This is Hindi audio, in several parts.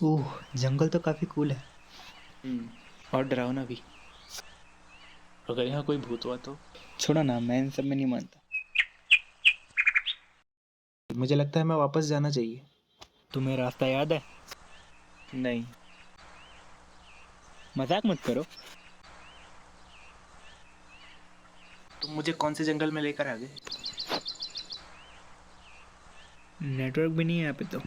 ओह, जंगल तो काफी कूल है। और डरावना भी। अगर यहाँ कोई भूत हुआ तो? छोड़ो ना, मैं इन सब में नहीं मानता। मुझे लगता है मैं वापस जाना चाहिए। तुम्हें रास्ता याद है? नहीं। मजाक मत करो। तुम मुझे कौन से जंगल में लेकर आ गए? नेटवर्क भी नहीं है यहाँ पे तो।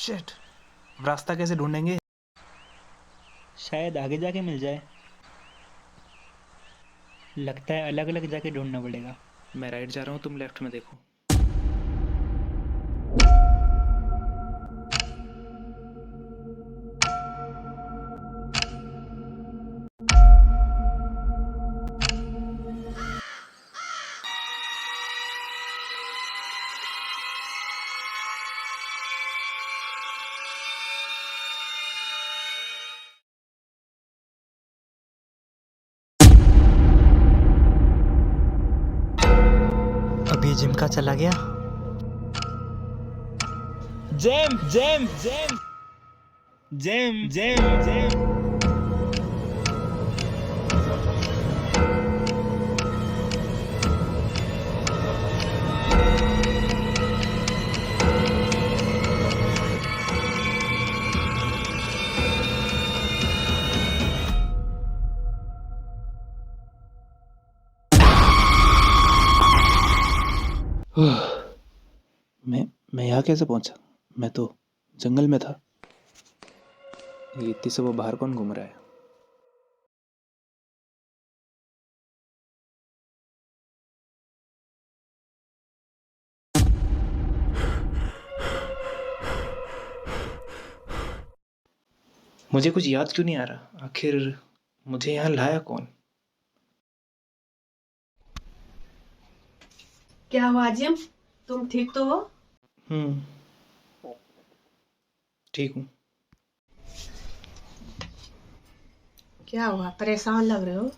शिट। रास्ता कैसे ढूंढेंगे? शायद आगे जाके मिल जाए। लगता है अलग अलग जाके ढूंढना पड़ेगा। मैं राइट जा रहा हूँ, तुम लेफ्ट में देखो। अभी जिमका चला गया। जेम जेम जेम जेम जेम जेम। मैं यहाँ कैसे पहुँचा? मैं तो जंगल में था। ये इतनी सुबह बाहर कौन घूम रहा है? मुझे कुछ याद क्यों नहीं आ रहा? आखिर मुझे यहाँ लाया कौन? क्या हुआ जिम? तुम ठीक तो हो? हम्म, ठीक हूँ। क्या हुआ, परेशान लग रहे हो?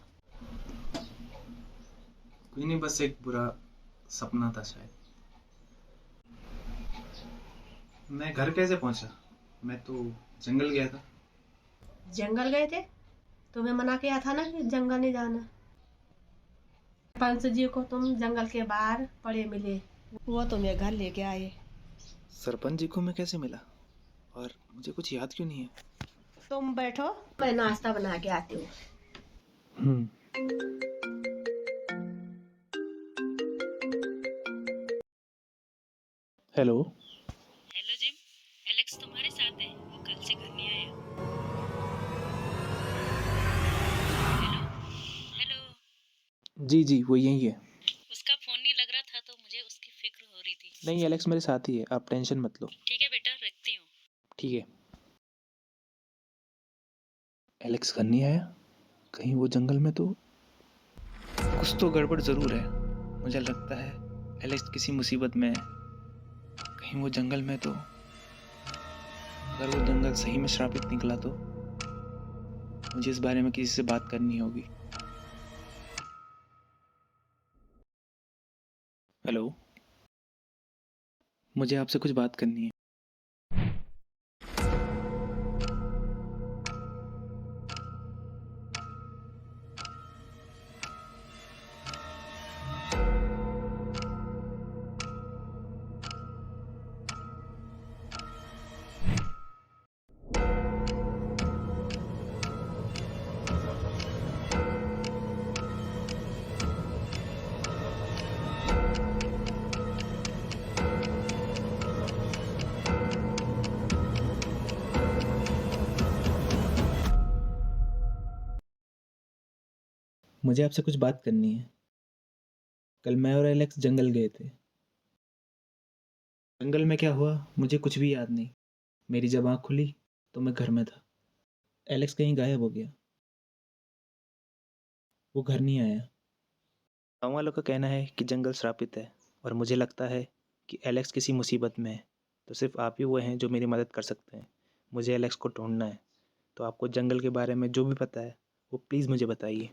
कोई नहीं, बस एक बुरा सपना था शायद। मैं घर कैसे पहुंचा? मैं तो जंगल गया था। जंगल गए थे? तुम्हें मना किया था ना कि जंगल नहीं जाना। पंच जी को तुम जंगल के बाहर पड़े मिले, वो तुम्हें घर लेके आए। सरपंच जी को मैं कैसे मिला? और मुझे कुछ याद क्यों नहीं है? तुम बैठो, मैं नाश्ता बना के आती हूँ। हम्म। हेलो। Hello gym. एलेक्स तुम्हारे साथ है, वो कल से घर नहीं आया। Hello hello. जी जी, वो यही है। उसका फोन नहीं लग रहा था तो मुझे उसकी फिक्र हो रही थी। नहीं, एलेक्स मेरे साथ ही है, आप टेंशन मत लो। ठीक है बेटा, रखती हूँ। ठीक है। एलेक्स घर नहीं आया? कहीं वो जंगल में तो कुछ तो गड़बड़ ज़रूर है। मुझे लगता है एलेक्स किसी मुसीबत में है। कहीं वो जंगल में तो, अगर वो जंगल सही में श्रापित निकला तो मुझे इस बारे में किसी से बात करनी होगी। हेलो, मुझे आपसे कुछ बात करनी है। मुझे आपसे कुछ बात करनी है। कल मैं और एलेक्स जंगल गए थे। जंगल में क्या हुआ मुझे कुछ भी याद नहीं। मेरी जब आँख खुली तो मैं घर में था। एलेक्स कहीं गायब हो गया। वो घर नहीं आया। गाँव वालों का कहना है कि जंगल श्रापित है, और मुझे लगता है कि एलेक्स किसी मुसीबत में है। तो सिर्फ आप ही वो हैं जो मेरी मदद कर सकते हैं। मुझे एलेक्स को ढूंढना है। तो आपको जंगल के बारे में जो भी पता है वो प्लीज़ मुझे बताइए।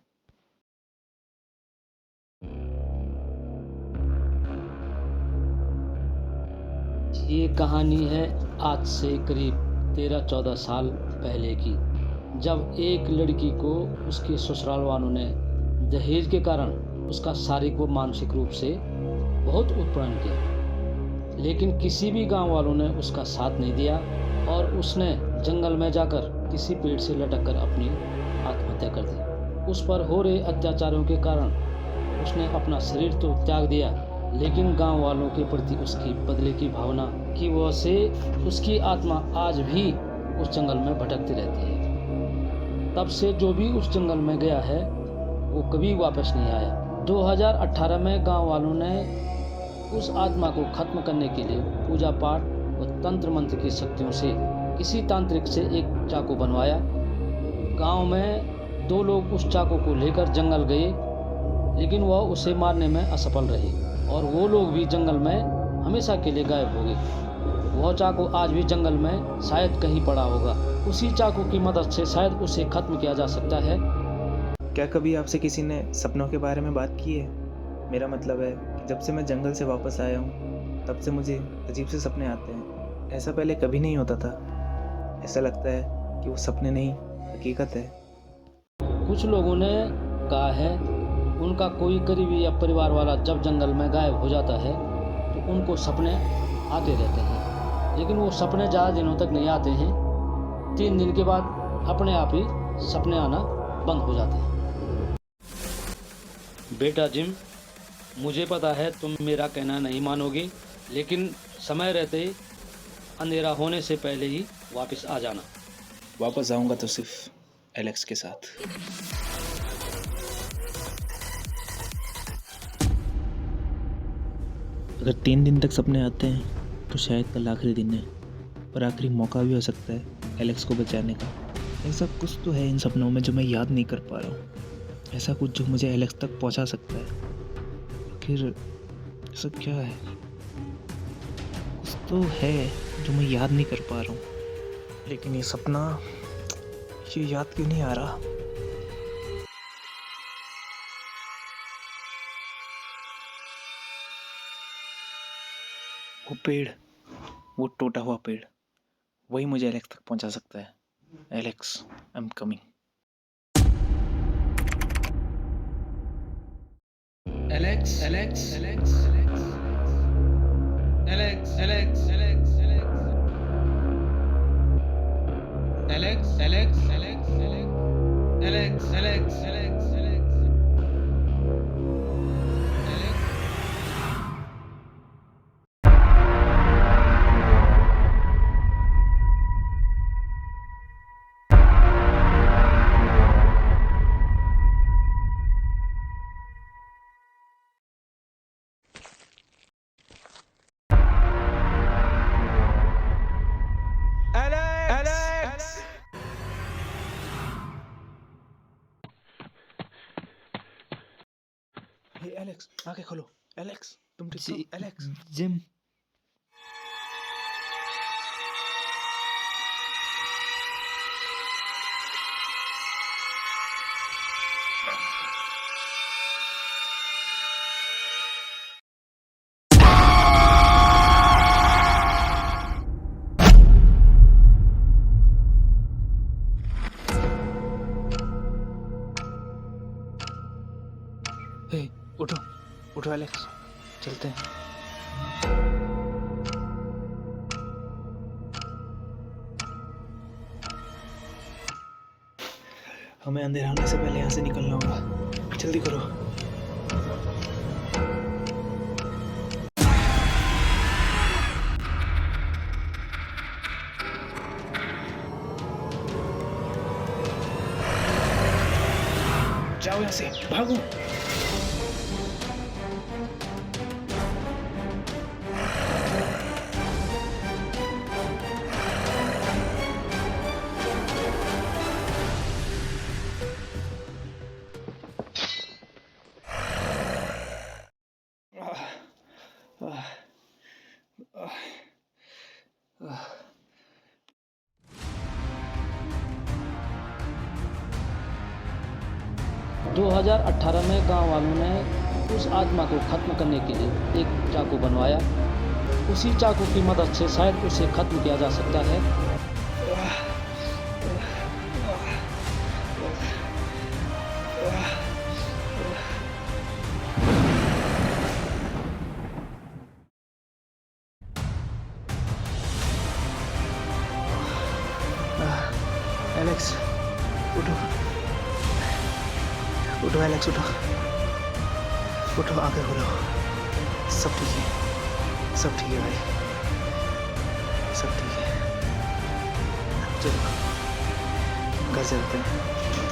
ये कहानी है आज से करीब 13-14 साल पहले की, जब एक लड़की को उसके ससुराल वालों ने दहेज के कारण उसका शारीरिक व मानसिक रूप से बहुत उत्पीड़न किया, लेकिन किसी भी गांव वालों ने उसका साथ नहीं दिया और उसने जंगल में जाकर किसी पेड़ से लटक कर अपनी आत्महत्या कर दी। उस पर हो रहे अत्याचारों के कारण उसने अपना शरीर तो त्याग दिया, लेकिन गांव वालों के प्रति उसकी बदले की भावना की वजह से उसकी आत्मा आज भी उस जंगल में भटकती रहती है। तब से जो भी उस जंगल में गया है वो कभी वापस नहीं आया। 2018 में गांव वालों ने उस आत्मा को खत्म करने के लिए पूजा पाठ और तंत्र मंत्र की शक्तियों से किसी तांत्रिक से एक चाकू बनवाया। गांव में 2 लोग उस चाकू को लेकर जंगल गए, लेकिन वह उसे मारने में असफल रहे और वो लोग भी जंगल में हमेशा के लिए गायब हो गए। वह चाकू आज भी जंगल में शायद कहीं पड़ा होगा। उसी चाकू की मदद से शायद उसे खत्म किया जा सकता है। क्या कभी आपसे किसी ने सपनों के बारे में बात की है? मेरा मतलब है कि जब से मैं जंगल से वापस आया हूँ तब से मुझे अजीब से सपने आते हैं। ऐसा पहले कभी नहीं होता था। ऐसा लगता है कि वो सपने नहीं हकीकत है। कुछ लोगों ने कहा है उनका कोई करीबी या परिवार वाला जब जंगल में गायब हो जाता है तो उनको सपने आते रहते हैं, लेकिन वो सपने ज़्यादा दिनों तक नहीं आते हैं। 3 दिन के बाद अपने आप ही सपने आना बंद हो जाते हैं। बेटा जिम, मुझे पता है तुम मेरा कहना नहीं मानोगे, लेकिन समय रहते अंधेरा होने से पहले ही वापस आ जाना। वापस आऊँगा तो सिर्फ एलेक्स के साथ। अगर 3 दिन तक सपने आते हैं तो शायद कल आखिरी दिन है, और आखिरी मौका भी हो सकता है एलेक्स को बचाने का। ऐसा कुछ तो है इन सपनों में जो मैं याद नहीं कर पा रहा हूँ। ऐसा कुछ जो मुझे एलेक्स तक पहुँचा सकता है। आखिर ऐसा क्या है? कुछ तो है जो मैं याद नहीं कर पा रहा हूँ, लेकिन ये सपना ये याद क्यों नहीं आ रहा? वो पेड़, वो टूटा हुआ पेड़, वही मुझे एलेक्स तक पहुंचा सकता है। Alex, I am coming. Alex, Alex, Alex, Alex, Alex, Alex, Alex, Alex, Alex, Alex, Alex, Alex, Alex, Alex, Alex, आंखें खोलो। एलेक्स, तुम ठीक हो? एलेक्स, जिम, हे, उठो, उठो एलेक्स, चलते हैं। हमें अंधेरा होने से पहले यहाँ से निकलना होगा। जल्दी करो। जाओ यहाँ से, भागो। – 2018 में गांव वालों ने उस आत्मा को खत्म करने के लिए एक चाकू बनवाया। उसी चाकू की मदद से शायद उसे खत्म किया जा सकता है। एलेक्स, उठो उठो एलेक्स, उठो उठो, आंखें खोलो। सब ठीक है, सब ठीक है भाई, सब ठीक है। चलो घर चलते हैं।